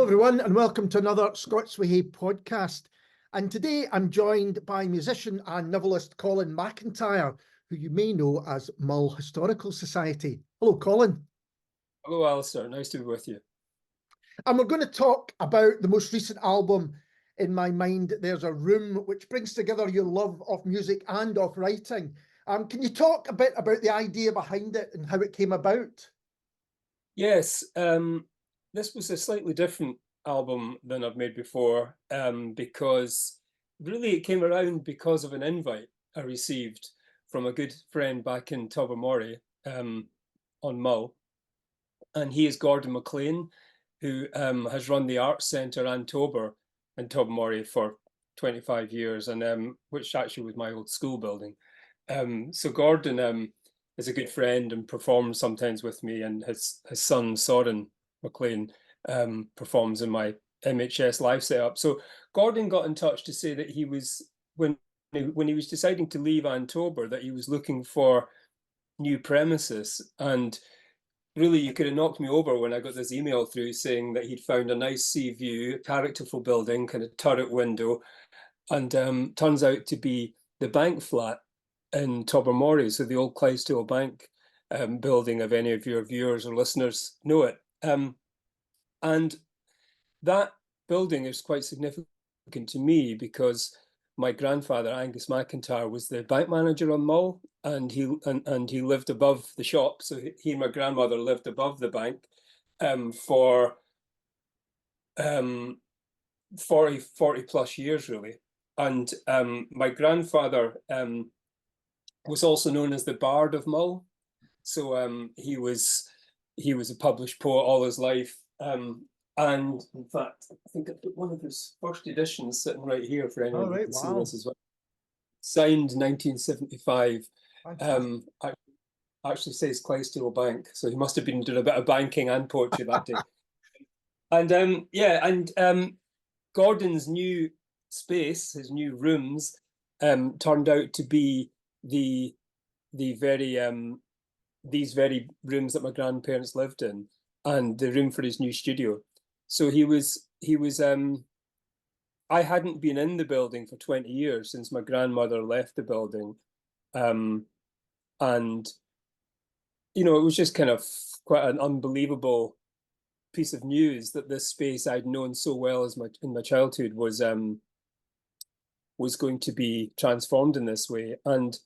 everyone, and welcome to another Scots Whay Hae podcast. And today I'm joined by musician and novelist Colin MacIntyre, who you may know as Mull Historical Society. Hello, Colin. Hello, Alistair. Nice to be with you. And we're going to talk about the most recent album, In My Mind There's a Room, which brings together your love of music and of writing. Can you talk a bit about the idea behind it and how it came about? Yes, this was a slightly different album than I've made before, because really it came around because of an invite I received from a good friend back in Tobermory on Mull. And he is Gordon MacLean, who has run the Arts Centre and Tober in Tobermory for 25 years, and which actually was my old school building. So Gordon is a good friend and performs sometimes with me, and his son Soren MacLean performs in my MHS live setup. So Gordon got in touch to say that he was, when he was deciding to leave Antober, that he was looking for new premises. And really, you could have knocked me over when I got this email through saying that he'd found a nice sea view, a characterful building, kind of turret window, and turns out to be the bank flat in Tobermory, so the old Clydesdale Bank building, if any of your viewers or listeners know it. And that building is quite significant to me because my grandfather, Angus Macintyre, was the bank manager on Mull, and he lived above the shop. So he and my grandmother lived above the bank for 40 plus years, really. And my grandfather was also known as the Bard of Mull. So he was a published poet all his life. And in fact, I think I put one of his first editions sitting right here for anyone who can see this as well. Signed 1975. Actually says Clydesdale Bank. So he must have been doing a bit of banking and poetry that day. And Gordon's new space, his new rooms, turned out to be these very rooms that my grandparents lived in, and the room for his new studio. So he was I hadn't been in the building for 20 years since my grandmother left the building, and you know, it was just kind of quite an unbelievable piece of news that this space I'd known so well in my childhood was going to be transformed in this way. And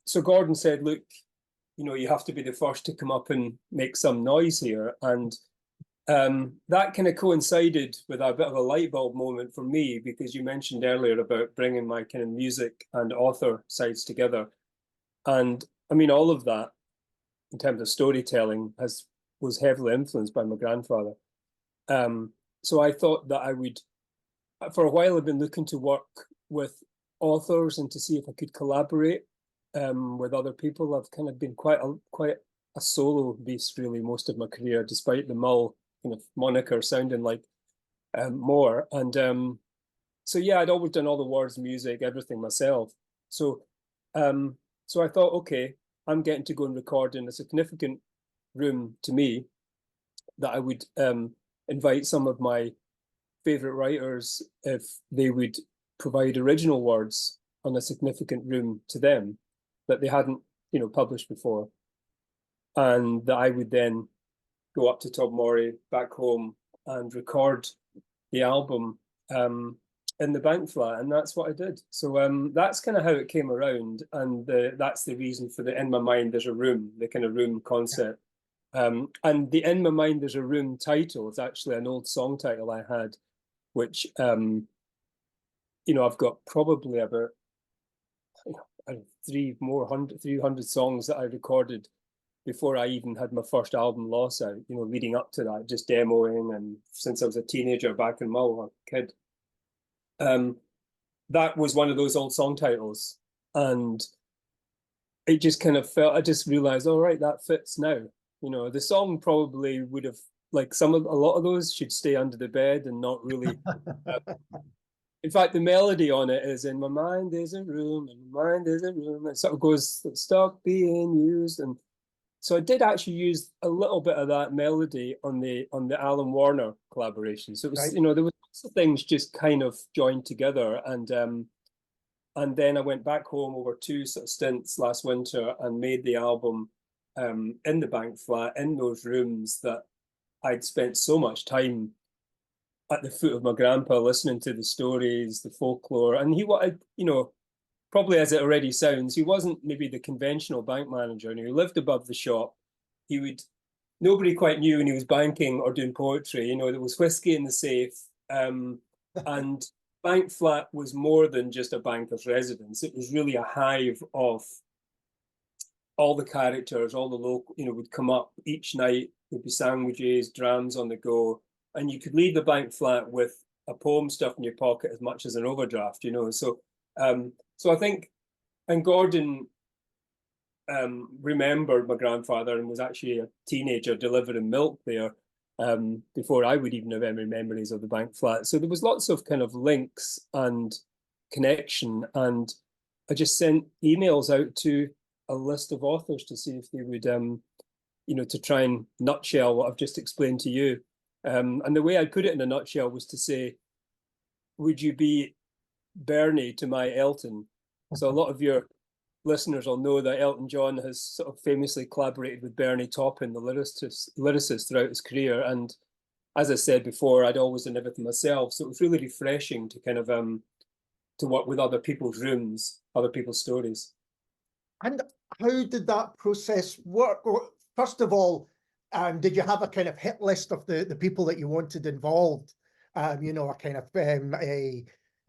so Gordon said, look, you know, you have to be the first to come up and make some noise here. And that kind of coincided with a bit of a light bulb moment for me, because you mentioned earlier about bringing my kind of music and author sides together. And I mean, all of that in terms of storytelling was heavily influenced by my grandfather. So I thought that I would, for a while I've been looking to work with authors and to see if I could collaborate with other people. I've kind of been quite a solo beast really most of my career, despite the Mull kind of moniker sounding like more. And so yeah, I'd always done all the words, music, everything myself. So I thought, okay, I'm getting to go and record in a significant room to me, that I would invite some of my favorite writers if they would provide original words on a significant room to them that they hadn't, you know, published before, and that I would then go up to Tobermory back home and record the album in the bank flat, and that's what I did. So that's kind of how it came around, and that's the reason for the In My Mind There's a Room, the kind of room concept. And the In My Mind There's a Room title is actually an old song title I had, which you know, I've got probably about 300 songs that I recorded before I even had my first album Loss out, you know, leading up to that, just demoing, and since I was a teenager back in Mull, a kid. That was one of those old song titles, and it just kind of felt, I just realized, all right, that fits now. You know, the song probably would have, like a lot of those should stay under the bed and not really. In fact, the melody on it is, in my mind there's a room, in my mind there's a room. It sort of goes, stop being used. And So I did actually use a little bit of that melody on the Alan Warner collaboration. So it was, Right. there was lots of things just kind of joined together, and then I went back home over two sort of stints last winter and made the album in the bank flat in those rooms that I'd spent so much time at the foot of my grandpa listening to the stories, the folklore, and he wanted, probably as it already sounds, he wasn't maybe the conventional bank manager, and he lived above the shop. Nobody quite knew when he was banking or doing poetry. There was whiskey in the safe, and bank flat was more than just a banker's residence. It was really a hive of all the characters, all the local, would come up each night. There'd be sandwiches, drams on the go, and you could leave the bank flat with a poem stuffed in your pocket as much as an overdraft. So I think, and Gordon remembered my grandfather and was actually a teenager delivering milk there before I would even have any memories of the bank flat. So there was lots of kind of links and connection, and I just sent emails out to a list of authors to see if they would, to try and nutshell what I've just explained to you. And the way I put it in a nutshell was to say, would you be Bernie to my Elton? So a lot of your listeners will know that Elton John has sort of famously collaborated with Bernie Taupin, the lyricist throughout his career. And as I said before, I'd always done everything myself. So it was really refreshing to kind of to work with other people's rooms, other people's stories. And how did that process work? First of all, did you have a kind of hit list of the people that you wanted involved? A kind of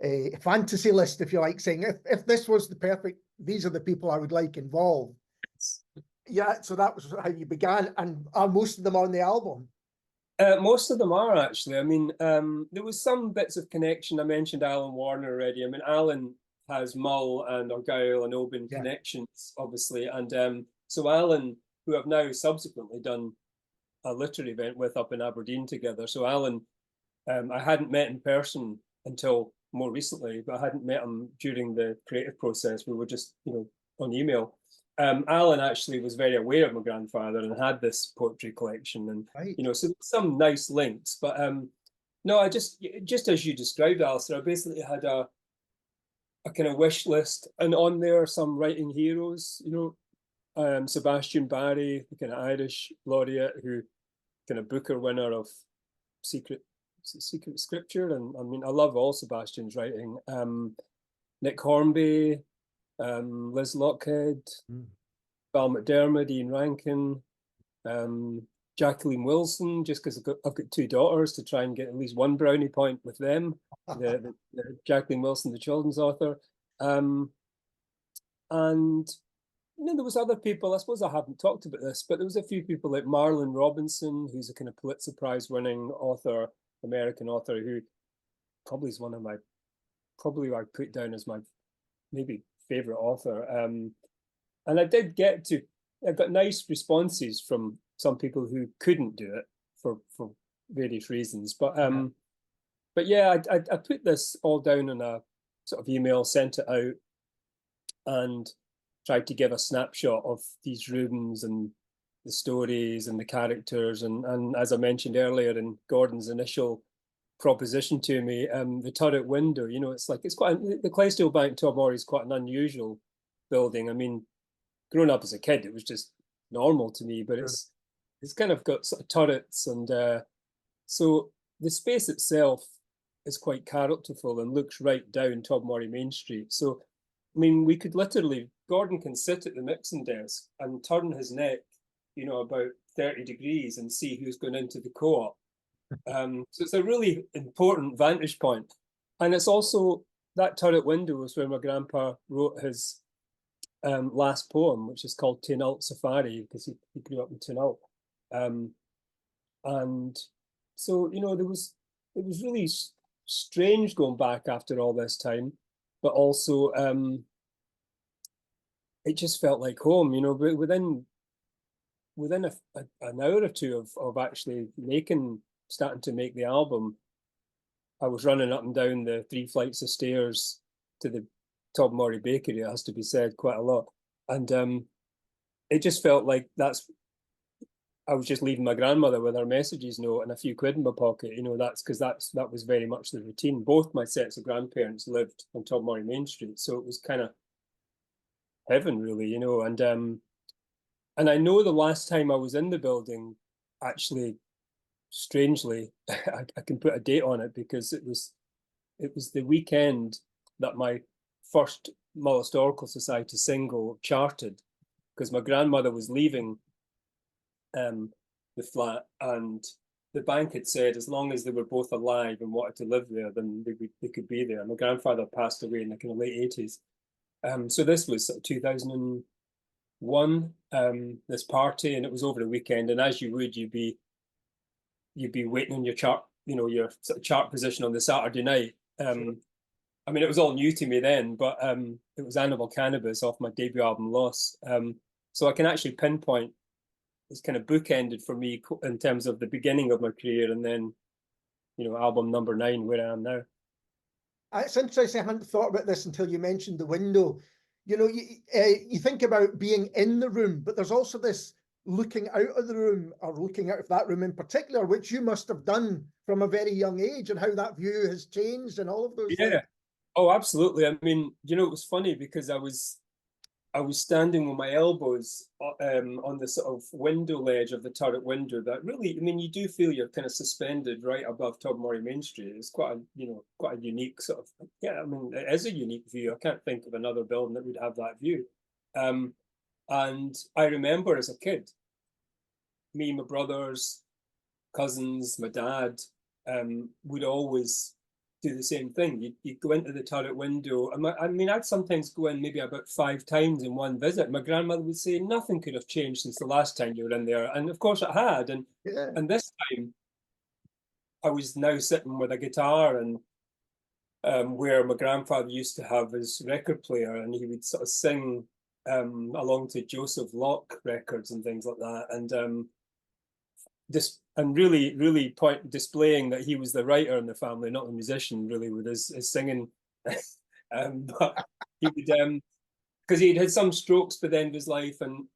a fantasy list, if you like, saying if this was the perfect, these are the people I would like involved. Yeah, so that was how you began. And are most of them on the album? Most of them are, actually. I mean, there was some bits of connection. I mentioned Alan Warner already. I mean, Alan has Mull and Argyll and Oban connections, obviously. And so Alan, who I've now subsequently done a literary event with up in Aberdeen together. So Alan, I hadn't met in person until more recently, but I hadn't met him during the creative process. We were just, on email. Alan actually was very aware of my grandfather and had this poetry collection, and right. So some nice links. But no, I just as you described, Alistair, I basically had a kind of wish list, and on there some writing heroes. Sebastian Barry, the kind of Irish laureate, who kind of Booker winner of Secret Scripture, and I mean I love all Sebastian's writing. Nick Hornby, Liz Lochhead, Val McDermid, Ian Rankin, Jacqueline Wilson, just because I've got two daughters, to try and get at least one brownie point with them. the Jacqueline Wilson, the children's author, and there was other people. I suppose I haven't talked about this, but there was a few people like Marlon Robinson, who's a kind of Pulitzer Prize winning author, American author, who probably is one of my, probably I put down as my maybe favorite author. And I got nice responses from some people who couldn't do it for various reasons. But yeah, I put this all down in a sort of email, sent it out, and tried to give a snapshot of these rooms and the stories and the characters. And as I mentioned earlier in Gordon's initial proposition to me, the turret window, it's quite, the Clydesdale Bank Tobermory is quite an unusual building. I mean, growing up as a kid, it was just normal to me, but it's kind of got sort of turrets, and so the space itself is quite characterful and looks right down Tobermory Main Street. So, I mean, we could literally, Gordon can sit at the mixing desk and turn his neck, about 30 degrees and see who's going into the co-op. So it's a really important vantage point. And it's also, that turret window is where my grandpa wrote his last poem, which is called Tynalt Safari, because he grew up in Tynalt. And so, it was really strange going back after all this time, but also it just felt like home, but within an hour or two of actually starting to make the album, I was running up and down the 3 flights of stairs to the Tobermory Bakery, it has to be said, quite a lot. And it just felt like that's I was just leaving my grandmother with her messages note and a few quid in my pocket. You know, that's because that was very much the routine. Both my sets of grandparents lived on Todmorey Main Street, so it was kind of heaven, really, you know. And I know the last time I was in the building, actually, strangely, I can put a date on it because it was the weekend that my first Mull Historical Society single charted, because my grandmother was leaving the flat, and the bank had said as long as they were both alive and wanted to live there, then they could be there. My grandfather passed away in the kind of late 80s. So this was 2001, this party, and it was over the weekend. And as you would, you'd be waiting on your chart, you know, your sort of chart position on the Saturday night. Sure. I mean, it was all new to me then, but it was Animal Cannabis off my debut album Loss. So I can actually pinpoint, it's kind of bookended for me in terms of the beginning of my career, and then, you know, album number 9, where I am now. It's interesting. I hadn't thought about this until you mentioned the window. You know, you think about being in the room, but there's also this looking out of the room, or looking out of that room in particular, which you must have done from a very young age, and how that view has changed and all of those things. Oh, absolutely. I mean, you know, it was funny because I was standing with my elbows on the sort of window ledge of the turret window. That really, I mean, you do feel you're kind of suspended right above Todmorey Main Street. It's quite a unique sort of, yeah, I mean, it is a unique view. I can't think of another building that would have that view. And I remember as a kid, me, my brothers, cousins, my dad, would always do the same thing. You'd go into the turret window. I mean, I'd sometimes go in maybe about 5 times in one visit. My grandmother would say, nothing could have changed since the last time you were in there. And of course it had. And this time I was now sitting with a guitar, and where my grandfather used to have his record player, and he would sort of sing along to Joseph Locke records and things like that. And really displaying that he was the writer in the family, not the musician, really, with his singing. But he would, because he'd had some strokes by the end of his life, and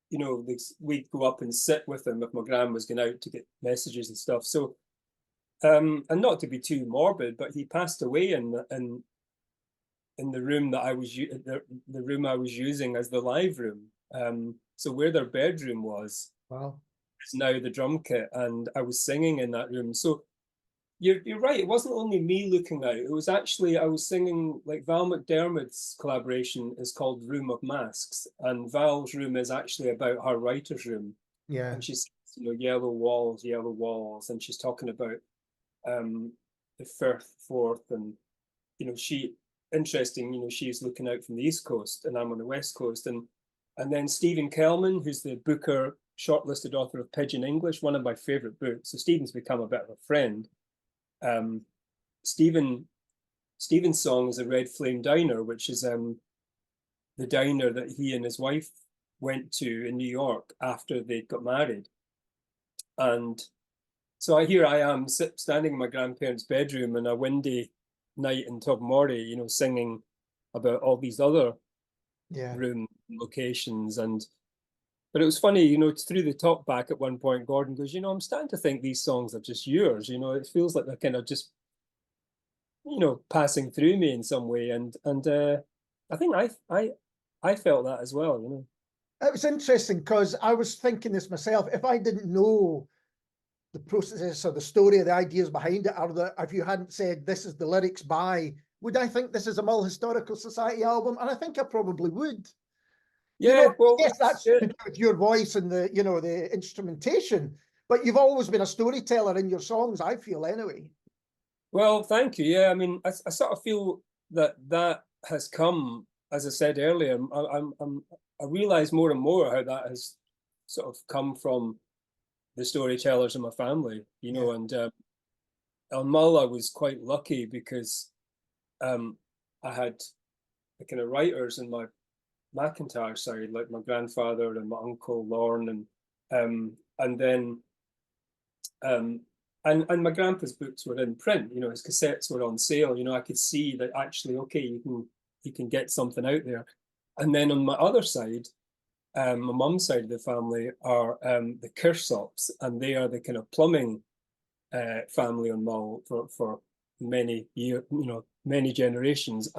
you know, we'd go up and sit with him if my gran was going out to get messages and stuff. So, and not to be too morbid, but he passed away in the room that I was the room I was using as the live room. So where their bedroom was. Wow. Now the drum kit, and I was singing in that room. So you're right, it wasn't only me looking out, it was actually, I was singing, like Val McDermid's collaboration is called Room of Masks, and Val's room is actually about her writer's room. Yeah. And she's, you know, yellow walls, and she's talking about the Firth, Forth, and you know, interesting, you know, she's looking out from the East Coast and I'm on the West Coast. And then Stephen Kelman, who's the Booker shortlisted author of Pigeon English, one of my favorite books. So Stephen's become a bit of a friend. Stephen's song is a Red Flame Diner, which is the diner that he and his wife went to in New York after they got married. And so here I am standing in my grandparents' bedroom on a windy night in Todmorey, you know, singing about all these other room locations. But it was funny, you know, through the talk back at one point, Gordon goes, you know, I'm starting to think these songs are just yours. You know, it feels like they're kind of just, you know, passing through me in some way. And I think I felt that as well, you know. It was interesting because I was thinking this myself. If I didn't know the process or the story or the ideas behind it, or if you hadn't said this is the lyrics by, would I think this is a Mull Historical Society album? And I think I probably would. Yeah, you know, well, yes, that's to do with your voice and the, you know, the instrumentation, but you've always been a storyteller in your songs, I feel, anyway. Well, thank you. Yeah, I mean, I sort of feel that has come, as I said earlier. I realize more and more how that has sort of come from the storytellers in my family, you know. And on Mull, I was quite lucky because I had the kind of writers in my MacIntyre side, like my grandfather and my uncle Lorne, and then and my grandpa's books were in print. You know, his cassettes were on sale. You know, I could see that actually, okay, you can get something out there. And then on my other side, my mum's side of the family are the Kirsops, and they are the kind of plumbing family on Mull for many many generations.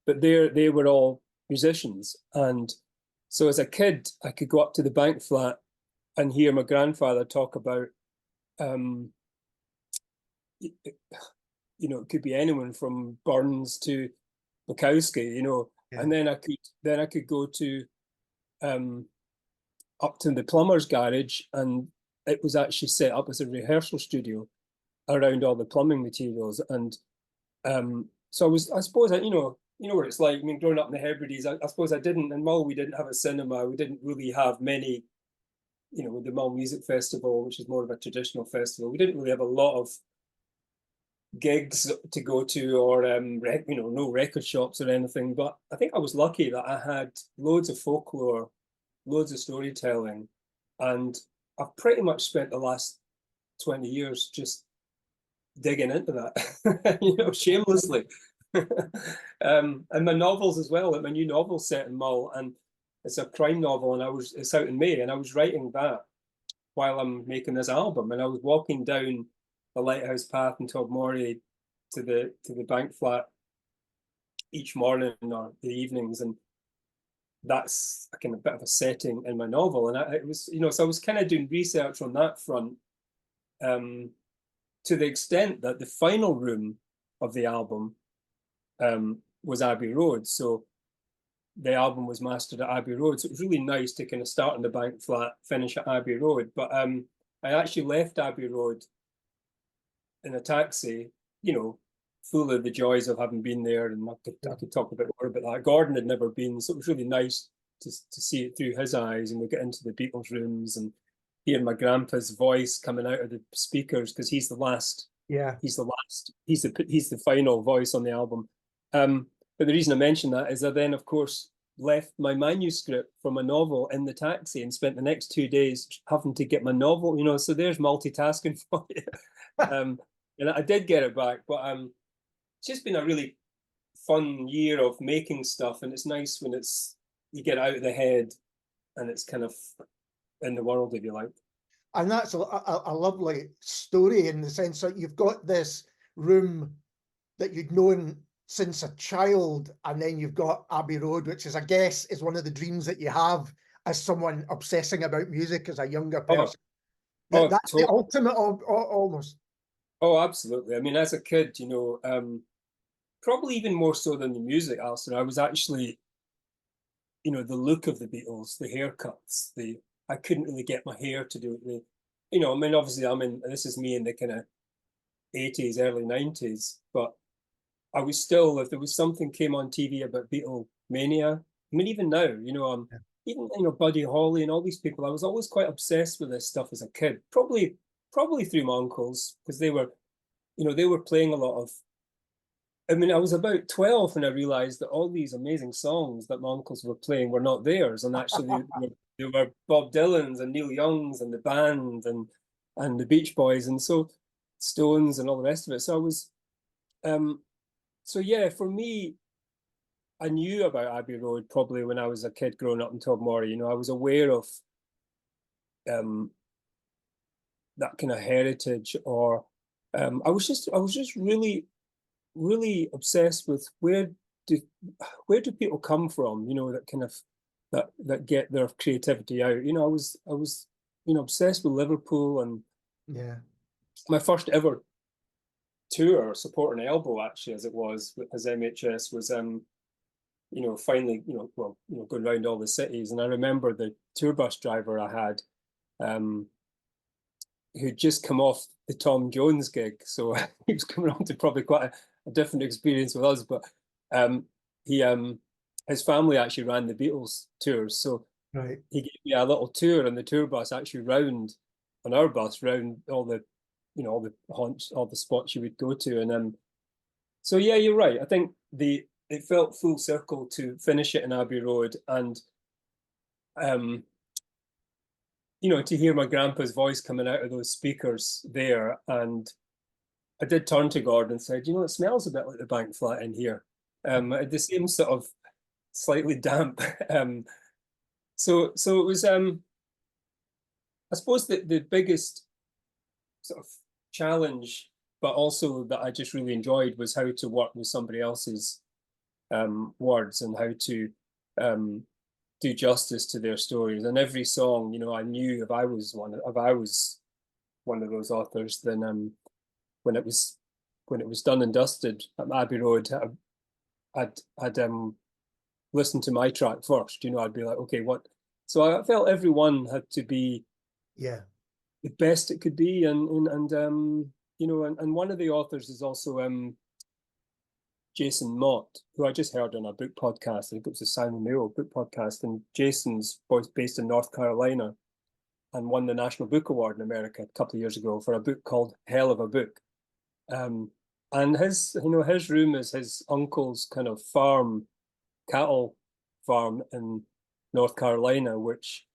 But they were all musicians, and so as a kid, I could go up to the bank flat and hear my grandfather talk about, it could be anyone from Burns to Bukowski, Yeah. and then I could go to up to the plumber's garage, and it was actually set up as a rehearsal studio around all the plumbing materials. And so I suppose what it's like. I mean, growing up in the Hebrides, I suppose in Mull we didn't have a cinema. We didn't really have many, with the Mull Music Festival, which is more of a traditional festival. We didn't really have a lot of gigs to go to, or no record shops or anything. But I think I was lucky that I had loads of folklore, loads of storytelling, and I've pretty much spent the last 20 years just digging into that, shamelessly. And my novels as well. Like my new novel set in Mull, and it's a crime novel, and it's out in May, and I was writing that while I'm making this album, and I was walking down the Lighthouse Path in Togmorey to the bank flat each morning or the evenings, and that's a kind of bit of a setting in my novel. And it was, so I was kind of doing research on that front, to the extent that the final room of the album was Abbey Road. So the album was mastered at Abbey Road. So it was really nice to kind of start in the bank flat, finish at Abbey Road. But I actually left Abbey Road in a taxi, full of the joys of having been there, and I could talk a bit more about that. Gordon had never been, so it was really nice to see it through his eyes, and we get into the Beatles rooms and hear my grandpa's voice coming out of the speakers, because he's the last. Yeah, he's the final voice on the album. But the reason I mention that is I then, of course, left my manuscript from a novel in the taxi and spent the next 2 days having to get my novel, so there's multitasking for you. And I did get it back, but it's just been a really fun year of making stuff, and it's nice when you get out of the head and it's kind of in the world, if you like. And that's a lovely story, in the sense that you've got this room that you'd known since a child, and then you've got Abbey Road, which is, I guess, is one of the dreams that you have as someone obsessing about music as a younger person. That's totally the ultimate of almost. Oh, absolutely. I mean, as a kid, probably even more so than the music, Alison, I was actually, the look of the Beatles, the haircuts, I couldn't really get my hair to do it. I mean, obviously this is me in the kind of 80s, early 90s, but I was still, if there was something came on TV about Beatlemania, I mean, even now, even, Buddy Holly and all these people, I was always quite obsessed with this stuff as a kid, probably through my uncles, because they were playing a lot of, I mean, I was about 12 when I realized that all these amazing songs that my uncles were playing were not theirs, and actually they were Bob Dylan's and Neil Young's and the band and the Beach Boys, and so Stones and all the rest of it. So I was, so yeah, for me, I knew about Abbey Road probably when I was a kid growing up in Togmorey. I was aware of that kind of heritage, or I was just really, really obsessed with where do people come from, that kind of that get their creativity out. I was obsessed with Liverpool, and yeah, my first ever tour, supporting Elbow, actually, as it was as MHS, was finally going around all the cities. And I remember the tour bus driver I had, who'd just come off the Tom Jones gig, so he was coming on to probably quite a different experience with us. But his family actually ran the Beatles tours, so right. He gave me a little tour on the tour bus, actually round all the all the haunts, all the spots you would go to. And so yeah, you're right. I think it felt full circle to finish it in Abbey Road, and to hear my grandpa's voice coming out of those speakers there. And I did turn to Gordon and said, it smells a bit like the bank flat in here. The same sort of slightly damp So it was I suppose that the biggest sort of challenge, but also that I just really enjoyed, was how to work with somebody else's words and how to do justice to their stories. And every song, you know, I knew if I was one of those authors, then when it was done and dusted at Abbey Road, I'd listen to my track first. You know, I'd be like, okay, what? So I felt everyone had to be the best it could be, and you know, and one of the authors is also Jason Mott, who I just heard on a book podcast. I think it was a Simon Mayo book podcast, and Jason's based in North Carolina and won the National Book Award in America a couple of years ago for a book called Hell of a Book. And his room is his uncle's kind of cattle farm in North Carolina, which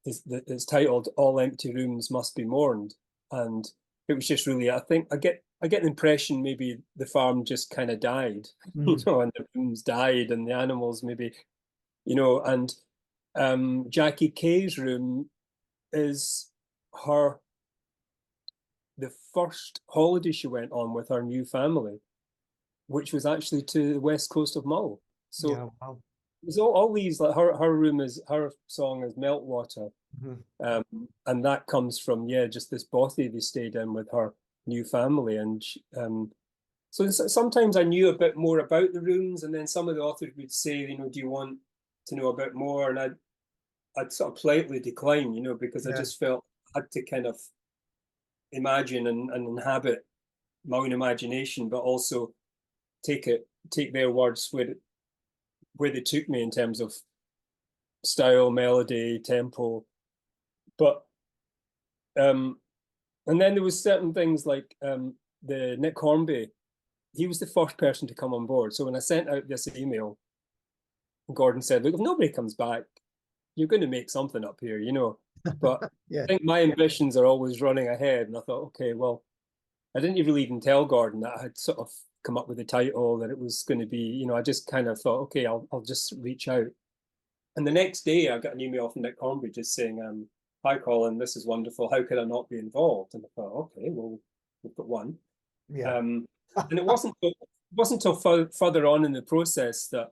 is titled "All Empty Rooms Must Be Mourned." And it was just really, I think I get the impression maybe the farm just kind of died, you know, and the rooms died, and the animals maybe, you know, and Jackie Kay's room is the first holiday she went on with her new family, which was actually to the west coast of Mull. So Yeah, wow. there's all these, like her song is Meltwater. And that comes from, just this bothy they stayed in with her new family. And so sometimes I knew a bit more about the rooms, and then some of the authors would say, you know, do you want to know a bit more? And I'd sort of politely decline, you know, because I just felt I had to kind of imagine and inhabit my own imagination, but also take their words where they took me in terms of style, melody, tempo. But and then there was certain things like the Nick Hornby. He was the first person to come on board. So when I sent out this email, Gordon said, look, if nobody comes back, you're going to make something up here, you know. But I think my ambitions are always running ahead. And I thought, okay, well, I didn't really even tell Gordon that I had sort of come up with the title, that it was going to be, you know, I just kind of thought, okay, I'll just reach out. And the next day I got an email from Nick Hornby just saying, hi, Colin, this is wonderful. How could I not be involved? And I thought, okay, well, we've got one. And it wasn't until further on in the process that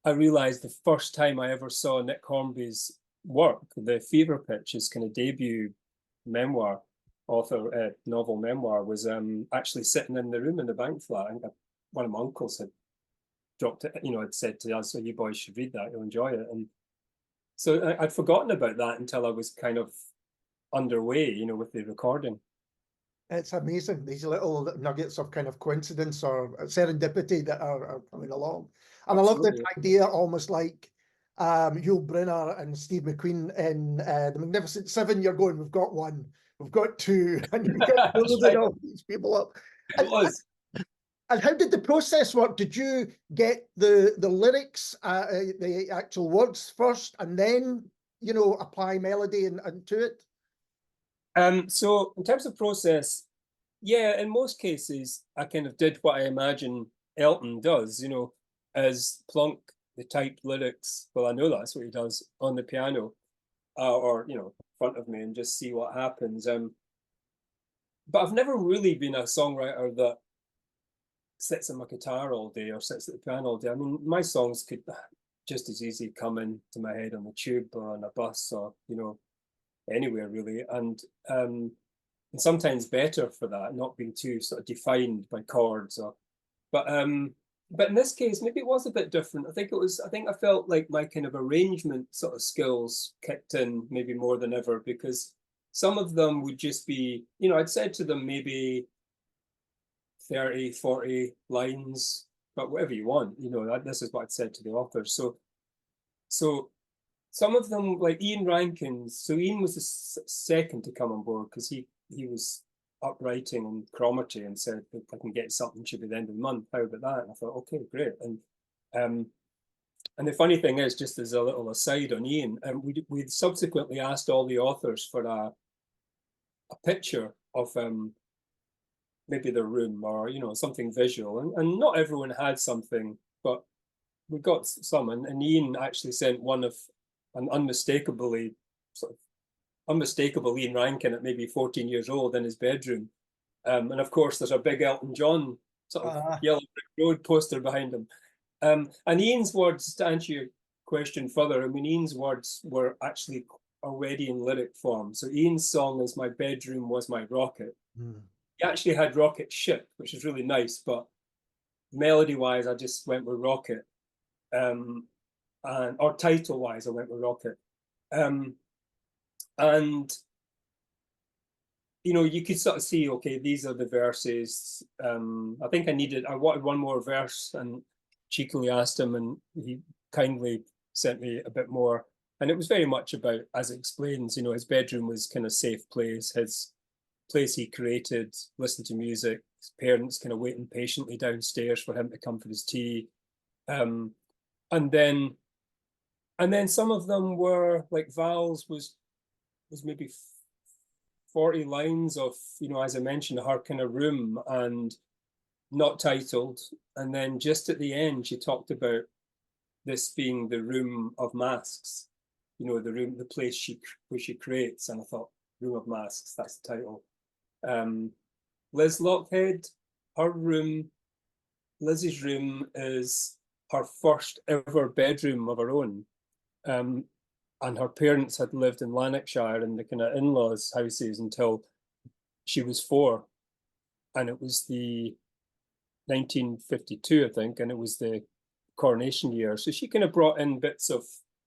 I realized the first time I ever saw Nick Hornby's work, the Fever Pitch, his kind of debut memoir, novel memoir, was actually sitting in the room in the bank flat. I think one of my uncles had dropped it, you know, had said to us, so you boys should read that, you'll enjoy it. And so I'd forgotten about that until I was kind of underway, you know, with the recording. It's amazing, these little nuggets of kind of coincidence or serendipity that are coming along. And Absolutely. I love this idea, almost like Yul Brynner and Steve McQueen in The Magnificent Seven. You're going, we've got one, we've got two, and you've got building all these people up. It was. And how did the process work? Did you get the lyrics, the actual words first, and then, you know, apply melody and to it? So in terms of process, in most cases, I kind of did what I imagine Elton does, you know, as plonk the typed lyrics. Well, I know that's what he does on the piano, or, you know, in front of me, and just see what happens. But I've never really been a songwriter that sits on my guitar all day or sits at the piano all day. I mean, my songs could just as easily come into my head on the tube or on a bus or, you know, anywhere really. And sometimes better for that, not being too sort of defined by chords but in this case, maybe it was a bit different. I think I felt like my kind of arrangement sort of skills kicked in maybe more than ever, because some of them would just be, you know, I'd said to them maybe 30, 40 lines, but whatever you want, you know, this is what I'd said to the authors. So some of them, like Ian Rankins, so Ian was the second to come on board because he was up writing on Cromarty and said, if I can get something, should be the end of the month. How about that? And I thought, okay, great. And the funny thing is, just as a little aside on Ian, we subsequently asked all the authors for a picture of maybe their room or, you know, something visual. And not everyone had something, but we got some, and Ian actually sent one of an unmistakable Ian Rankin at maybe 14 years old in his bedroom. And of course, there's a big Elton John sort of Yellow Brick Road poster behind him. And Ian's words, to answer your question further, I mean, Ian's words were actually already in lyric form. So Ian's song is "My bedroom was my rocket." He actually had "rocket ship," which is really nice, but melody-wise, I just went with "rocket." Or title-wise, I went with "rocket." And you know, you could sort of see, okay, these are the verses. I think I wanted one more verse, and cheekily asked him, and he kindly sent me a bit more. And it was very much about, as it explains, you know, his bedroom was kind of safe place, his place he created, listened to music, his parents kind of waiting patiently downstairs for him to come for his tea. And then some of them were like Val's was maybe 40 lines of, you know, as I mentioned, her kind of room and not titled. And then just at the end, she talked about this being the room of masks, you know, the place where she creates. And I thought, Room of Masks, that's the title. Liz Lochhead, Liz's room is her first ever bedroom of her own. And her parents had lived in Lanarkshire in the kind of in-laws' houses until she was 4. And it was the 1952, I think, and it was the coronation year. So she kind of brought in bits of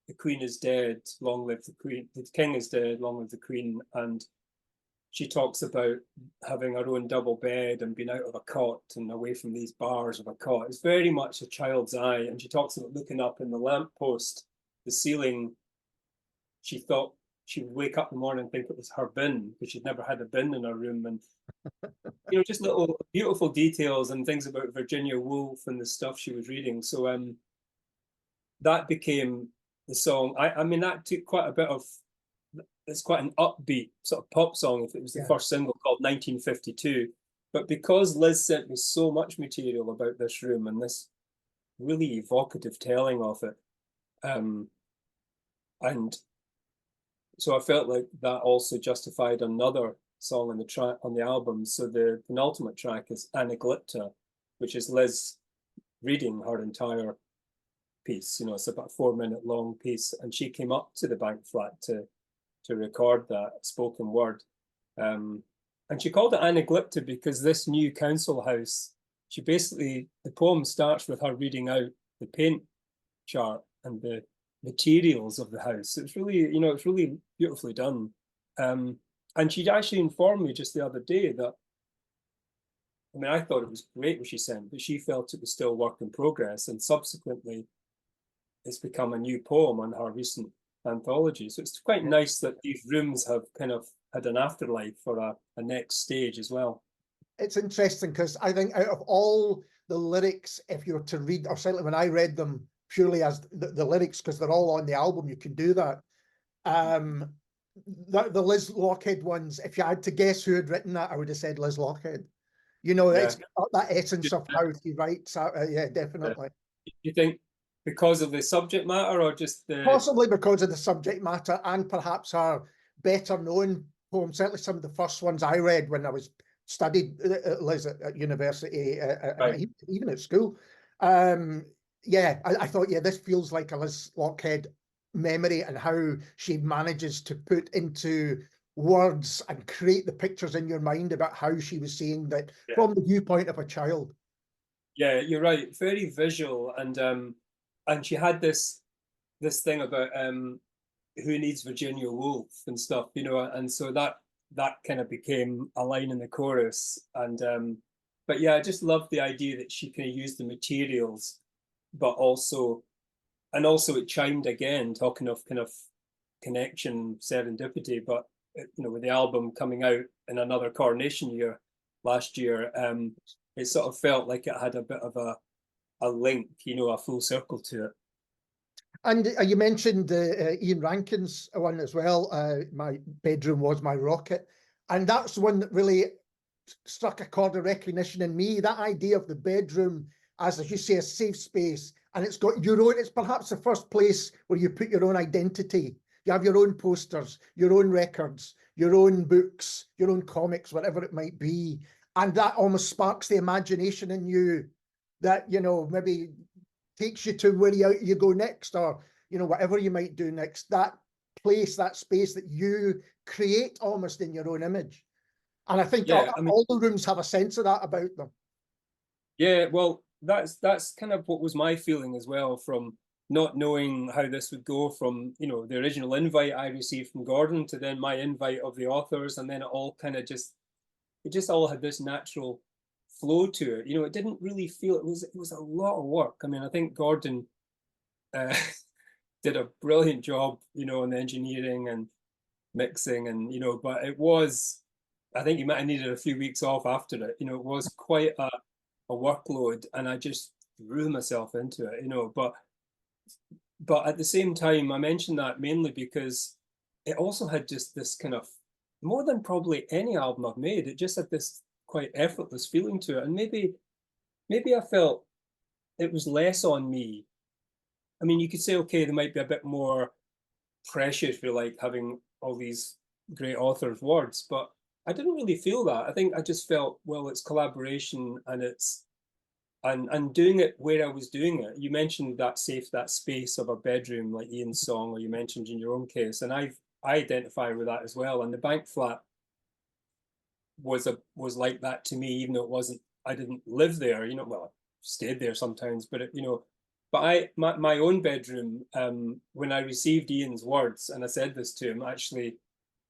"The Queen is dead, long live the Queen," "The King is dead, long live the Queen." And she talks about having her own double bed and being out of a cot and away from these bars of a cot. It's very much a child's eye. And she talks about looking up in the lamppost, the ceiling. She thought she would wake up in the morning and think it was her bin, because she'd never had a bin in her room. And, you know, just little beautiful details and things about Virginia Woolf and the stuff she was reading. So that became the song. I mean, that took quite a bit of, it's quite an upbeat sort of pop song if it was the first single, called 1952. But because Liz sent me so much material about this room and this really evocative telling of it, and so I felt like that also justified another song on the album. So the penultimate track is Anaglypta, which is Liz reading her entire piece. You know, it's about a 4-minute long piece, and she came up to the bank flat to record that spoken word. And she called it Anaglypta because this new council house, the poem starts with her reading out the paint chart and the materials of the house. It's really, you know, it's really beautifully done. And she actually informed me just the other day that, I mean, I thought it was great what she sent, but she felt it was still work in progress. And subsequently, it's become a new poem on her recent anthology. So it's quite nice that these rooms have kind of had an afterlife for a next stage as well. It's interesting because I think out of all the lyrics, if you were to read, or certainly when I read them purely as the lyrics, because they're all on the album, you can do that. The Liz Lochhead ones, if you had to guess who had written that, I would have said Liz Lochhead. You know, it's got that essence of how he writes. Yeah, definitely. You think because of the subject matter, or just the... Possibly because of the subject matter, and perhaps her better known poems. Certainly some of the first ones I read when I was studied Liz at university, even at school. Yeah, I thought, yeah, this feels like a Liz Lochhead memory, and how she manages to put into words and create the pictures in your mind about how she was seeing that from the viewpoint of a child. Yeah, you're right. Very visual, and she had this thing about who needs Virginia Woolf and stuff, you know, and so that kind of became a line in the chorus. And but yeah, I just love the idea that she kind of used the materials, but also it chimed again, talking of kind of connection, serendipity. But you know, with the album coming out in another coronation year last year, it sort of felt like it had a bit of a link, you know, a full circle to it. And you mentioned Ian Rankin's one as well. My bedroom was my rocket, and that's one that really struck a chord of recognition in me. That idea of the bedroom as you say, a safe space, and it's got your own, it's perhaps the first place where you put your own identity. You have your own posters, your own records, your own books, your own comics, whatever it might be. And that almost sparks the imagination in you that, you know, maybe takes you to where you go next, or, you know, whatever you might do next. That place, that space that you create almost in your own image. And I think Yeah, I mean, all the rooms have a sense of that about them. yeah, well, that's kind of what was my feeling as well, from not knowing how this would go, from, you know, the original invite I received from Gordon to then my invite of the authors, and then it all kind of just all had this natural flow to it. You know, it didn't really feel, it was a lot of work. I mean, I think Gordon did a brilliant job, you know, in the engineering and mixing, and, you know, but it was, I think he might have needed a few weeks off after it. You know, it was quite a workload, and I just threw myself into it, you know. But at the same time, I mentioned that mainly because it also had just this kind of, more than probably any album I've made, it just had this quite effortless feeling to it. And maybe I felt it was less on me. I mean, you could say, okay, there might be a bit more pressure, if you like, having all these great authors' words, but I didn't really feel that. I think I just felt, well, it's collaboration, and it's and doing it where I was doing it. You mentioned that space of a bedroom, like Ian's song, or you mentioned in your own case, and I identify with that as well. And the bank flat was like that to me, even though it wasn't, I didn't live there, you know. Well, I stayed there sometimes, but it, you know, but my own bedroom, when I received Ian's words, and I said this to him, actually,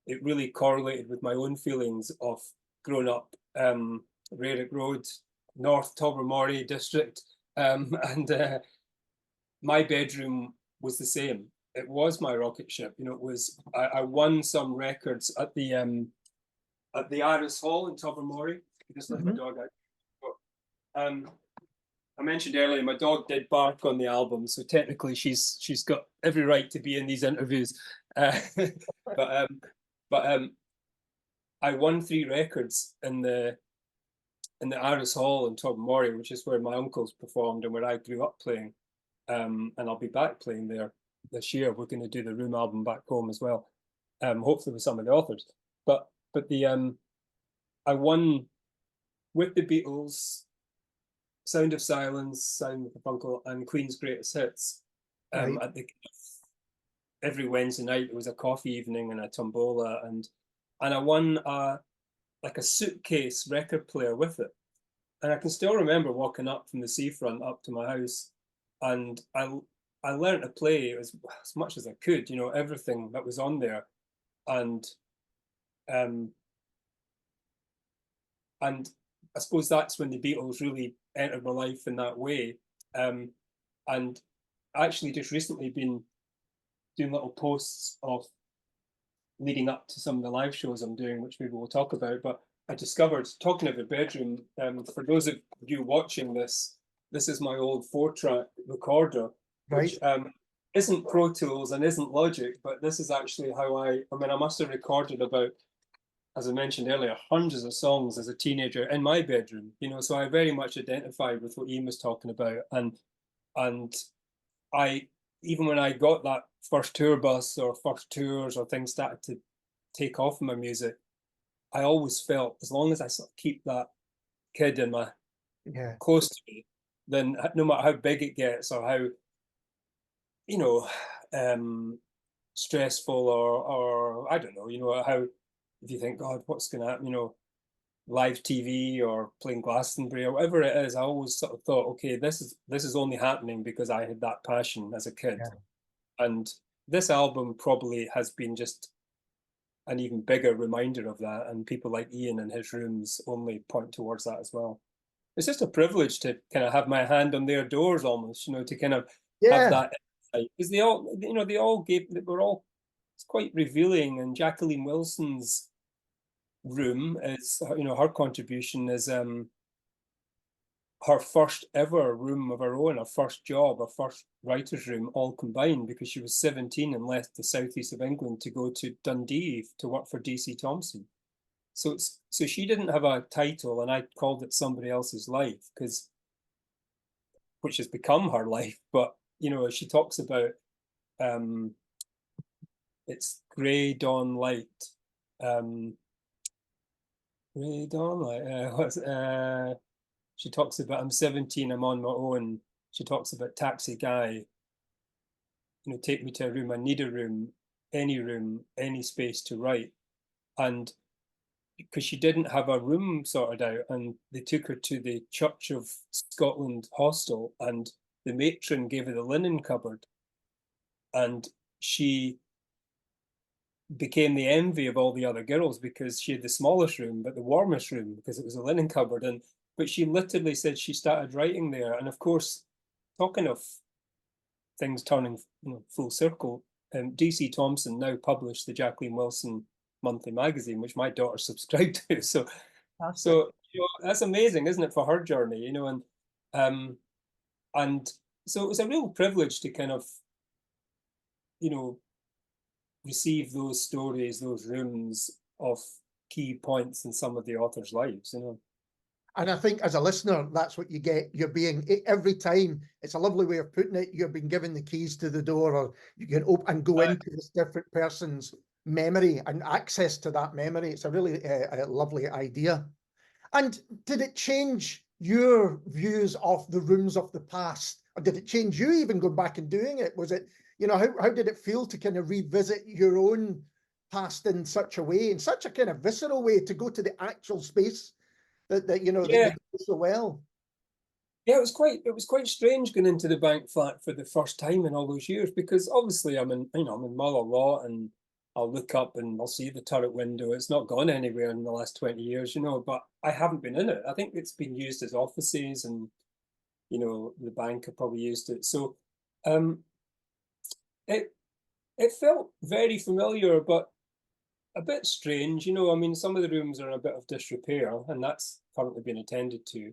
it really correlated with my own feelings of growing up, Rarick Road, North Tobermory district, and my bedroom was the same. It was my rocket ship, you know. It was, I won some records at the Iris Hall in Tobermory. Just let my dog out. I mentioned earlier, my dog did bark on the album, so technically she's got every right to be in these interviews. But I won 3 records in the Iris Hall in Tobermory, which is where my uncles performed and where I grew up playing. And I'll be back playing there this year. We're going to do the Room album back home as well, hopefully with some of the authors. But the I won with the Beatles, Sound of Silence, Sound of Garfunkel, and Queen's Greatest Hits. Right. At the every Wednesday night there was a coffee evening and a tombola, and I won like a suitcase record player with it. And I can still remember walking up from the seafront up to my house, and I learned to play as much as I could, you know, everything that was on there. And I suppose that's when the Beatles really entered my life in that way. And actually just recently been doing little posts of leading up to some of the live shows I'm doing, which maybe we'll talk about. But I discovered, talking of the bedroom, for those of you watching this, this is my old 4-track recorder, which isn't Pro Tools and isn't Logic, but this is actually how I mean, I must have recorded about, as I mentioned earlier, hundreds of songs as a teenager in my bedroom, you know. So I very much identified with what Ian was talking about. And I, even when I got that first tour bus or first tours or things started to take off in my music, I always felt, as long as I sort of keep that kid in my close to me, then no matter how big it gets or how, you know, stressful or I don't know, you know, how, if you think, God, what's going to happen, you know, live TV or playing Glastonbury or whatever it is, I always sort of thought, okay, this is only happening because I had that passion as a kid. And this album probably has been just an even bigger reminder of that, and people like Ian and his rooms only point towards that as well. It's just a privilege to kind of have my hand on their doors almost, you know, to kind of have that insight. Because they all, you know, we're all, it's quite revealing. And Jacqueline Wilson's room is, you know, her contribution is her first ever room of her own, her first job, her first writer's room, all combined, because she was 17 and left the southeast of England to go to Dundee to work for DC Thomson. So she didn't have a title, and I called it Somebody Else's Life, because which has become her life. But she talks about it's grey dawn light. Grey dawn light. She talks about, I'm 17, I'm on my own. She talks about taxi guy. Take me to a room. I need a room, any space to write. And because she didn't have a room sorted out, and they took her to the Church of Scotland hostel, and the matron gave her the linen cupboard, and she became the envy of all the other girls because she had the smallest room but the warmest room because it was a linen cupboard. But she literally said she started writing there. And of course, talking of things turning full circle, DC Thomson now published the Jacqueline Wilson monthly magazine, which my daughter subscribed to. So that's amazing, isn't it, for her journey? And so it was a real privilege to kind of receive those stories, those rooms of key points in some of the authors' lives. And I think as a listener, that's what you get. You're being, every time, it's a lovely way of putting it, you're being given the keys to the door, or you can open and go into this different person's memory and access to that memory. It's a really a lovely idea. And did it change your views of the rooms of the past? Or did it change you even going back and doing it? Was it, how did it feel to kind of revisit your own past in such a way, in such a kind of visceral way, to go to the actual space that you know so well? Yeah, it was quite strange going into the bank flat for the first time in all those years, because obviously I'm in Mull a lot, and I'll look up and I'll see the turret window. It's not gone anywhere in the last 20 years, but I haven't been in it. I think it's been used as offices, and the bank have probably used it. So it felt very familiar, but a bit strange. Some of the rooms are in a bit of disrepair, and that's currently been attended to.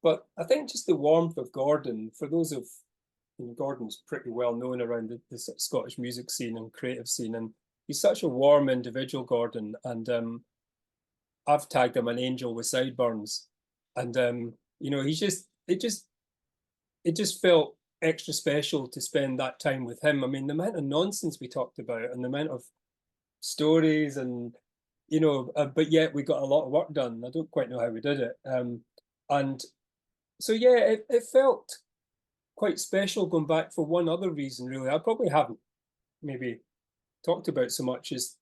But I think just the warmth of Gordon, for those of Gordon's pretty well known around the Scottish music scene and creative scene, and he's such a warm individual, Gordon. And I've tagged him an angel with sideburns, and it just felt extra special to spend that time with him. The amount of nonsense we talked about, and the amount of stories, and but yet we got a lot of work done. I don't quite know how we did it. And so it felt quite special going back for one other reason, really. I probably haven't maybe talked about so much as,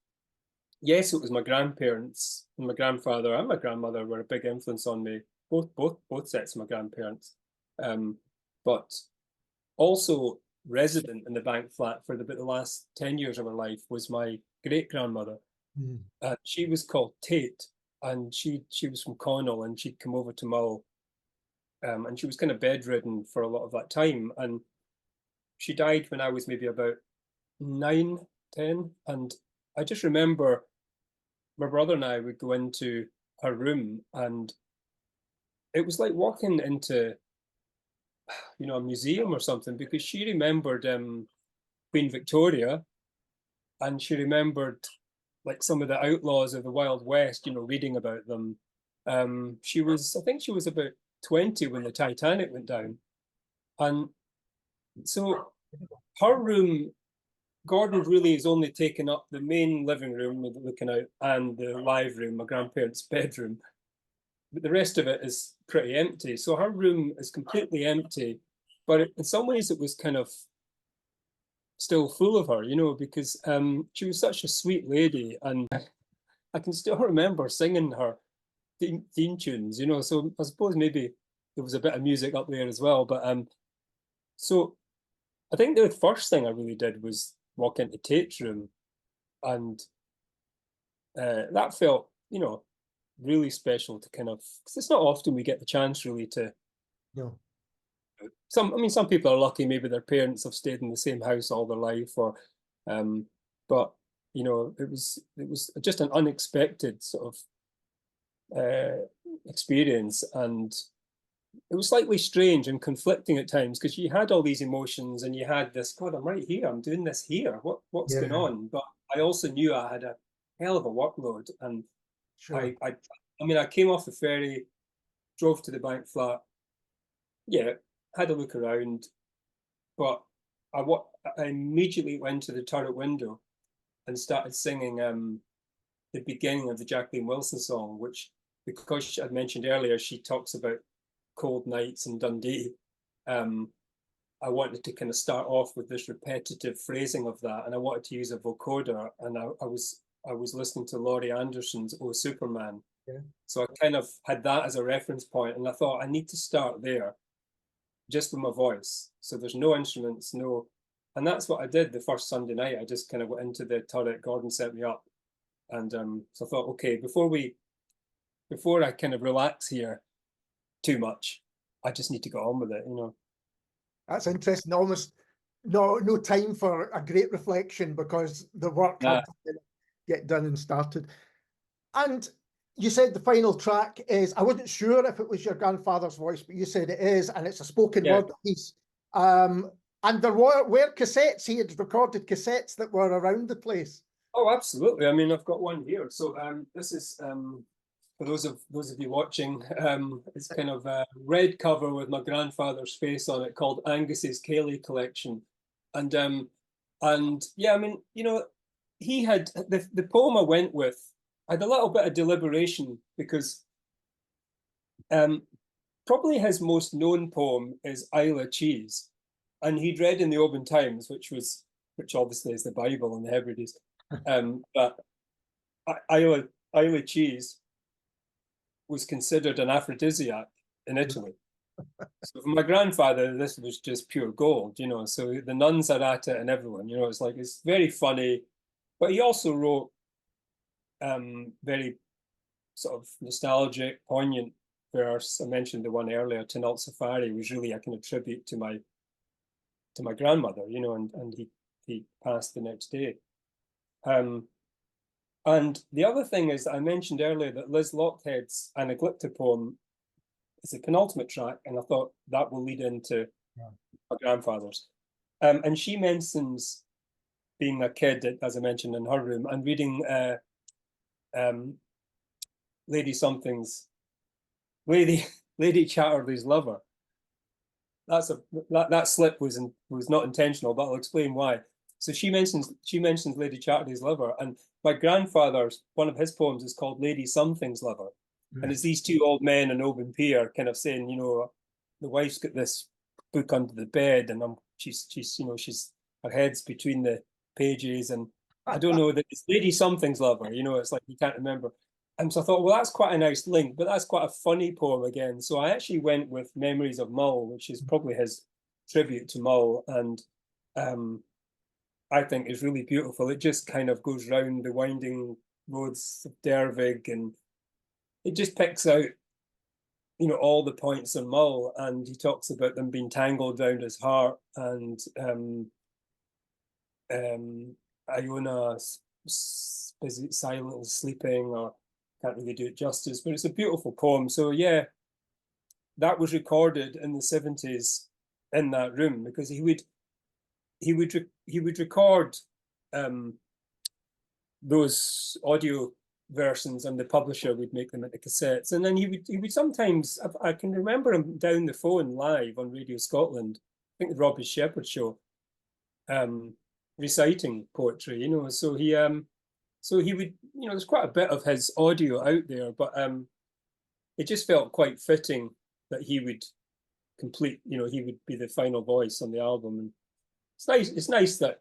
yes, it was my grandparents, and my grandfather and my grandmother were a big influence on me, both sets of my grandparents. But also resident in the bank flat for about the last 10 years of her life was my great grandmother. She was called Tate, and she was from Connell, and she'd come over to Mull, and she was kind of bedridden for a lot of that time, and she died when I was maybe about 9, 10, and I just remember my brother and I would go into her room, and it was like walking into a museum or something, because she remembered Queen Victoria, and she remembered like some of the outlaws of the Wild West, reading about them. I think she was about 20 when the Titanic went down. And so her room, Gordon really has only taken up the main living room looking out and the live room, my grandparents' bedroom. But the rest of it is pretty empty. So her room is completely empty. But in some ways it was kind of still full of her, because she was such a sweet lady. And I can still remember singing her theme tunes, so I suppose maybe there was a bit of music up there as well. But so I think the first thing I really did was walk into Tate's room, and that felt, really special to kind of, because it's not often we get the chance really to. No. Some people are lucky, maybe their parents have stayed in the same house all their life, or but it was just an unexpected sort of experience, and it was slightly strange and conflicting at times, because you had all these emotions, and you had this, God, I'm right here, I'm doing this here, what's going on? But I also knew I had a hell of a workload, and sure. I came off the ferry, drove to the bank flat, yeah, had a look around, but I immediately went to the turret window and started singing the beginning of the Jacqueline Wilson song, which, because I'd mentioned earlier, she talks about cold nights in Dundee. I wanted to kind of start off with this repetitive phrasing of that, and I wanted to use a vocoder, and I was listening to Laurie Anderson's "Oh Superman." Yeah. So I kind of had that as a reference point, and I thought I need to start there, just with my voice. So there's no instruments, no, and that's what I did the first Sunday night. I just kind of went into the turret. Gordon set me up, and so I thought, okay, before I kind of relax here too much, I just need to go on with it, you know. That's interesting. Almost no time for a great reflection because the work had to get done and started. And you said the final track is, I wasn't sure if it was your grandfather's voice, but you said it is, and it's a spoken word piece. And there were cassettes. He had recorded cassettes that were around the place. Oh, absolutely. I mean, I've got one here. So this is for those of you watching, it's kind of a red cover with my grandfather's face on it, called Angus's Cayley Collection. And yeah, I mean, you know, he had the poem I went with. I had a little bit of deliberation because probably his most known poem is Isla Cheese, and he'd read in the Oban Times, which obviously is the Bible in the Hebrides, but Isla Cheese was considered an aphrodisiac in Italy. So for my grandfather, this was just pure gold, you know. So the nuns are at it, and everyone, you know, it's very funny. But he also wrote very sort of nostalgic, poignant verse. I mentioned the one earlier, Tonalt Safari, was really a kind of tribute to my grandmother, you know, and he passed the next day. And the other thing is that I mentioned earlier that Liz Lochhead's Anaglypta poem is the penultimate track, and I thought that will lead into my grandfather's. And she mentions being a kid, as I mentioned, in her room, and reading Lady Chatterley's Lover. That slip was not intentional, but I'll explain why. So she mentions Lady Chatterley's Lover, and my grandfather's, one of his poems is called Lady Something's Lover, and it's these two old men in Oban Pier kind of saying, you know, the wife's got this book under the bed, and she's you know, her head's between the pages, and I don't know that it's Lady Something's Lover, you know, it's like you can't remember. And so I thought, well, that's quite a nice link, but that's quite a funny poem again. So I actually went with Memories of Mull, which is probably his tribute to Mull, and I think is really beautiful. It just kind of goes round the winding roads of Dervig, and it just picks out, you know, all the points on Mull, and he talks about them being tangled round his heart, and Iona silently sleeping, or can't really do it justice, but it's a beautiful poem. So yeah, that was recorded in the 70s in that room, because he would record those audio versions, and the publisher would make them into cassettes, and then he would sometimes, I can remember him down the phone live on Radio Scotland, I think the Robbie Shepherd show, reciting poetry, you know. So he would, you know, there's quite a bit of his audio out there, but it just felt quite fitting that he would complete, you know, he would be the final voice on the album. And it's nice that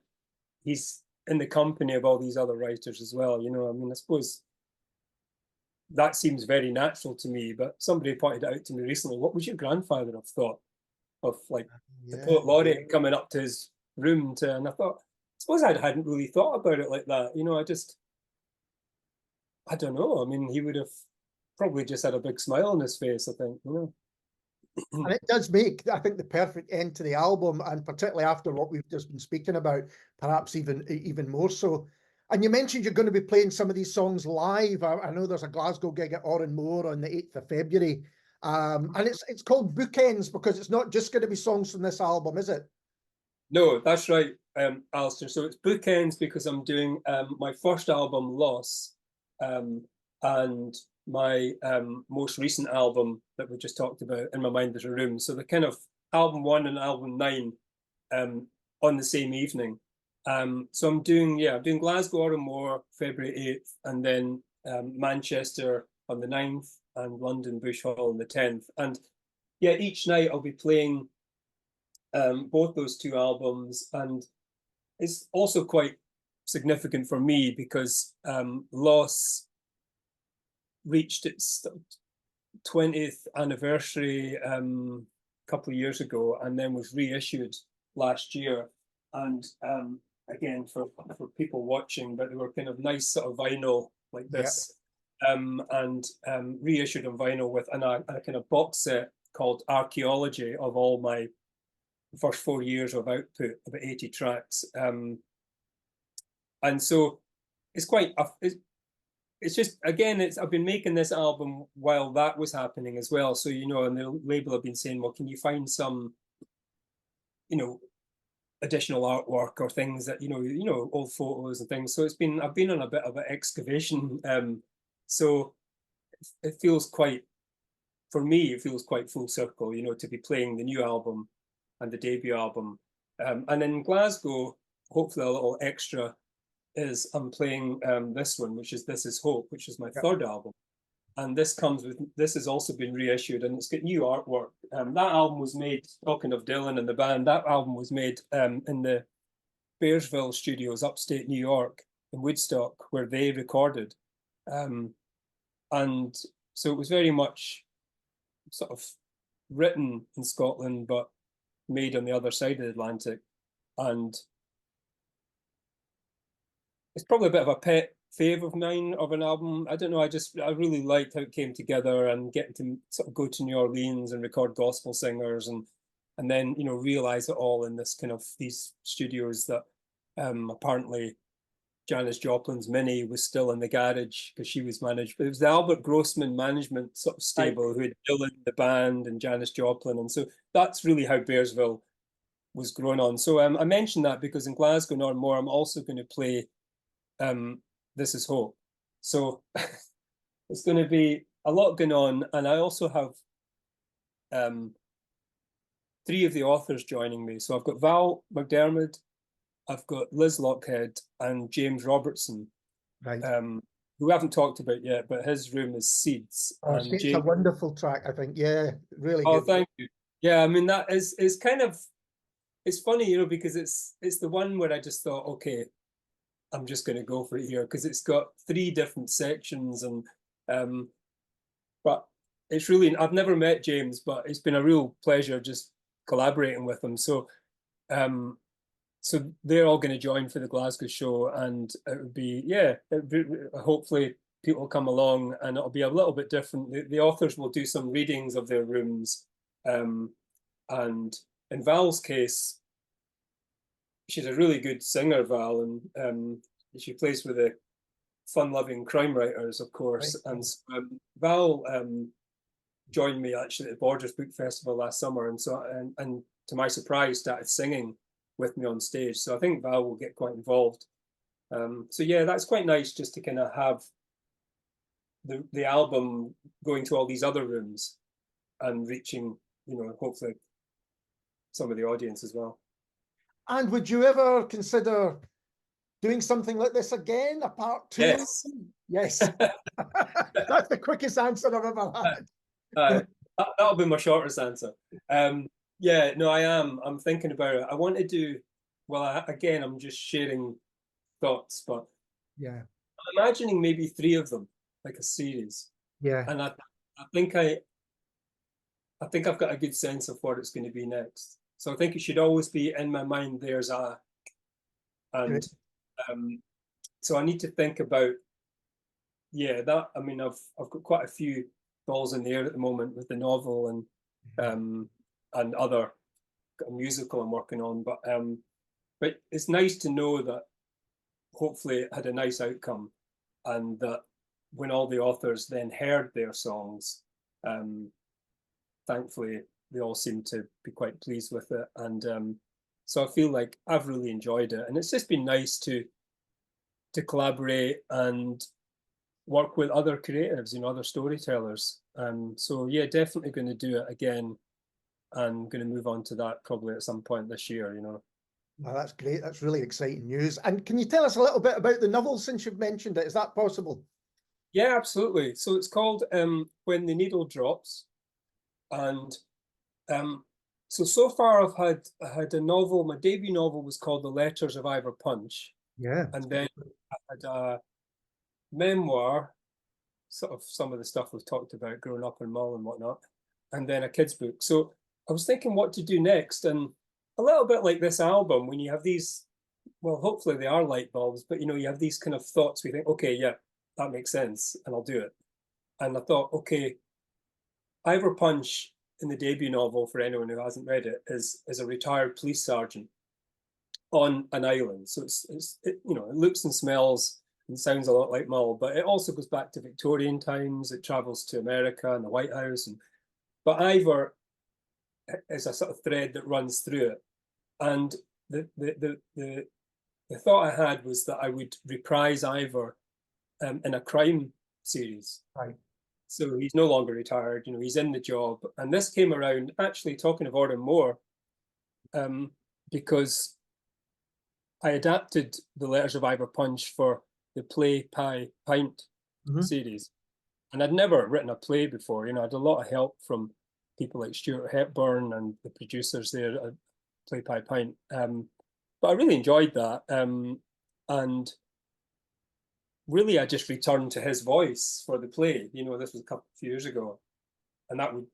he's in the company of all these other writers as well, you know. I mean, I suppose that seems very natural to me, but somebody pointed it out to me recently, what would your grandfather have thought of, like, the poet laureate coming up to his room to, and I thought, I suppose I hadn't really thought about it like that, you know. I don't know. I mean, he would have probably just had a big smile on his face, I think, you know. And it does make, I think, the perfect end to the album, and particularly after what we've just been speaking about, perhaps even more so. And you mentioned you're going to be playing some of these songs live. I know there's a Glasgow gig at Oran Mor on the 8th of February. And it's called Bookends because it's not just going to be songs from this album, is it? No, that's right, Alistair. So it's Bookends because I'm doing my first album, Loss, and my most recent album that we just talked about, In My Mind There's a Room. So the kind of album 1 and album 9 on the same evening. So I'm doing Glasgow, Oran Mor, February 8th, and then Manchester on the 9th, and London Bush Hall on the 10th. And yeah, each night I'll be playing both those two albums. And it's also quite significant for me because Loss reached its 20th anniversary a couple of years ago, and then was reissued last year. And again, for people watching, but they were kind of nice sort of vinyl like this, and reissued on vinyl with a kind of box set called Archaeology of all my first 4 years of output, about 80 tracks. And so it's quite, it's just, again, I've been making this album while that was happening as well. So, you know, and the label have been saying, well, can you find some, you know, additional artwork or things that, you know, old photos and things. So I've been on a bit of an excavation. So it feels quite, for me, it feels quite full circle, you know, to be playing the new album and the debut album. And in Glasgow, hopefully a little extra is I'm playing this one, which is This Is Hope, which is my third album. And this has also been reissued, and it's got new artwork. That album was made, talking of Dylan and the band, that album was made in the Bearsville studios, upstate New York, in Woodstock, where they recorded. And so it was very much sort of written in Scotland, but made on the other side of the Atlantic. And it's probably a bit of a pet fave of mine of an album. I don't know, I really liked how it came together, and getting to sort of go to New Orleans and record gospel singers, and then, you know, realize it all in this kind of these studios that apparently Janis Joplin's Mini was still in the garage because she was managed, but it was the Albert Grossman management sort of stable who had Dylan, the band, and Janis Joplin. And so that's really how Bearsville was grown on. So I mentioned that because in Glasgow and Oran Mor, I'm also going to play This Is Hope. So it's going to be a lot going on. And I also have 3 of the authors joining me. So I've got Val McDermid, I've got Liz Lochhead, and James Robertson, who we haven't talked about yet, but his room is Seeds. Oh, and it's a wonderful track, I think. Yeah, really good. Oh, thank you. Yeah, I mean, that is kind of, it's funny, you know, because it's the one where I just thought, okay, I'm just going to go for it here, because it's got 3 different sections. And but it's really, I've never met James, but it's been a real pleasure just collaborating with him. So so they're all going to join for the Glasgow show, and it would be, hopefully people come along, and it'll be a little bit different. The authors will do some readings of their rooms, and in Val's case, she's a really good singer, Val, and she plays with the fun-loving crime writers, of course. Right. And so, Val joined me actually at the Borders Book Festival last summer, and so and to my surprise, started singing with me on stage. So I think Val will get quite involved. So yeah, that's quite nice, just to kind of have the album going to all these other rooms and reaching, you know, hopefully some of the audience as well. And would you ever consider doing something like this again, a part 2? Yes. Yes. That's the quickest answer I've ever had. That'll be my shortest answer. Yeah, no, I'm thinking about it. I want to do, well, again, I'm just sharing thoughts, but yeah, I'm imagining maybe 3 of them, like a series. Yeah. And I think I've got a good sense of what it's going to be next. So I think it should always be in my mind, there's a, and so I need to think about, that, I mean, I've got quite a few balls in the air at the moment with the novel and other musical I'm working on, but it's nice to know that hopefully it had a nice outcome, and that when all the authors then heard their songs, thankfully they all seem to be quite pleased with it. And so I feel like I've really enjoyed it, and it's just been nice to collaborate and work with other creatives, other storytellers. So yeah, definitely going to do it again, and going to move on to that probably at some point this year. Well, that's great. That's really exciting news. And can you tell us a little bit about the novel since you've mentioned it? Is that possible? Yeah, absolutely. So it's called When the Needle Drops, and so far I had a novel. My debut novel was called The Letters of Ivor Punch, Yeah. and then I had a memoir, sort of some of the stuff we've talked about, growing up in Mull and whatnot, and then a kid's book. So I was thinking what to do next, and a little bit like this album, when you have these, well, hopefully they are light bulbs, but you have these kind of thoughts. We think, okay, yeah, that makes sense, and I'll do it. And I thought, okay, Ivor Punch in the debut novel, for anyone who hasn't read it, is a retired police sergeant on an island. So it looks and smells and sounds a lot like Mull, but it also goes back to Victorian times. It travels to America and the White House, but Ivor is a sort of thread that runs through it. And the thought I had was that I would reprise Ivor in a crime series. Right. So he's no longer retired, he's in the job. And this came around, actually, talking of Oran Mor, because I adapted The Letters of Ivor Punch for the Play Pie Pint series. And I'd never written a play before. I had a lot of help from people like Stuart Hepburn and the producers there at Play Pie Pint. But I really enjoyed that. And really, I just returned to his voice for the play. This was a few years ago, and that was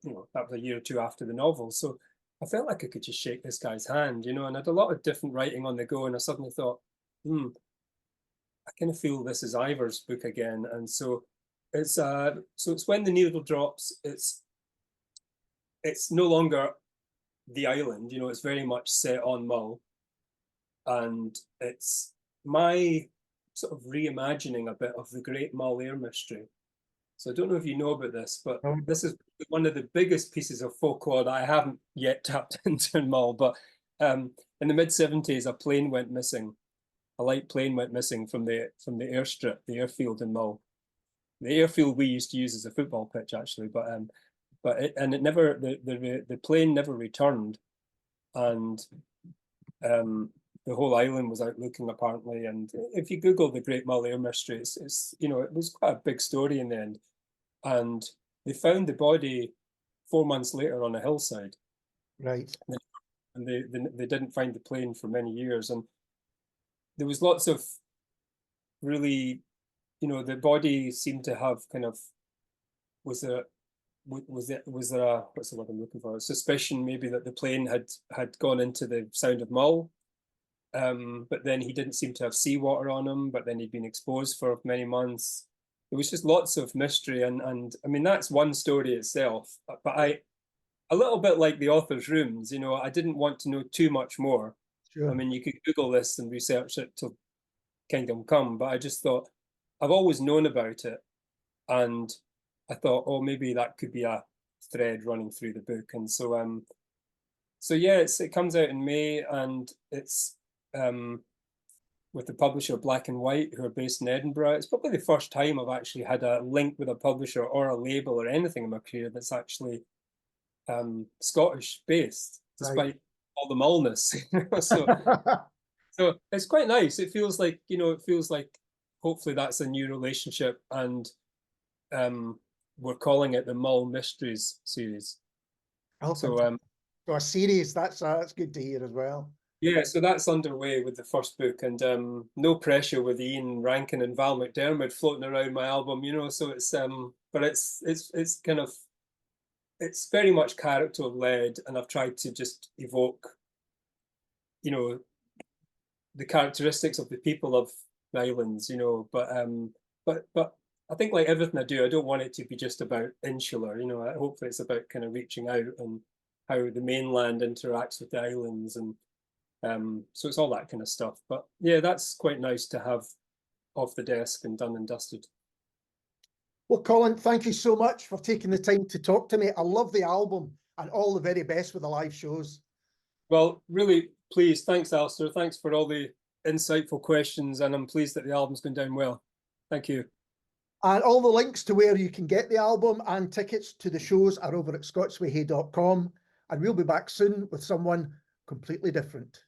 a year or two after the novel. So I felt like I could just shake this guy's hand, and I had a lot of different writing on the go, and I suddenly thought, I kind of feel this is Ivor's book again. And so it's When the Needle Drops. It's no longer the island, it's very much set on Mull, and it's my sort of reimagining a bit of the Great Mull Air Mystery. So I don't know if you know about this, but this is one of the biggest pieces of folklore that I haven't yet tapped into in Mull. But in the mid-70s, a plane went missing. A light plane went missing from the airstrip, the airfield in Mull. The airfield we used to use as a football pitch, actually, the plane never returned, and the whole island was out looking, apparently. And if you Google the Great Mull Air Mystery, it was quite a big story in the end. And they found the body 4 months later on a hillside. Right. And they didn't find the plane for many years. And there was lots of really, the body seemed to have kind of, was there what's the word I'm looking for? A suspicion maybe that the plane had gone into the Sound of Mull. But then he didn't seem to have seawater on him, but then he'd been exposed for many months. There was just lots of mystery, and I mean, that's one story itself. But a little bit like the author's rooms, I didn't want to know too much more. Sure. I mean, you could Google this and research it till Kingdom Come, but I just thought, I've always known about it, and I thought, oh, maybe that could be a thread running through the book. And so yeah, it comes out in May, and it's with the publisher Black and White, who are based in Edinburgh. It's probably the first time I've actually had a link with a publisher or a label or anything in my career that's actually Scottish based, despite all the Mullness. So it's quite nice. It feels like, hopefully that's a new relationship, and we're calling it the Mull Mysteries series. Oh, so a series, that's good to hear as well. Yeah, so that's underway with the first book, and no pressure with Ian Rankin and Val McDermid floating around my album, so it's but it's kind of, it's very much character led, and I've tried to just evoke, the characteristics of the people of the islands, but I think, like everything I do, I don't want it to be just about insular, hopefully it's about kind of reaching out and how the mainland interacts with the islands, and so it's all that kind of stuff. But yeah, that's quite nice to have off the desk and done and dusted. Well, Colin, thank you so much for taking the time to talk to me. I love the album, and all the very best with the live shows. Well, really pleased. Thanks, Alistair. Thanks for all the insightful questions, and I'm pleased that the album's gone down well. Thank you. And all the links to where you can get the album and tickets to the shows are over at scotswayhae.com. And we'll be back soon with someone completely different.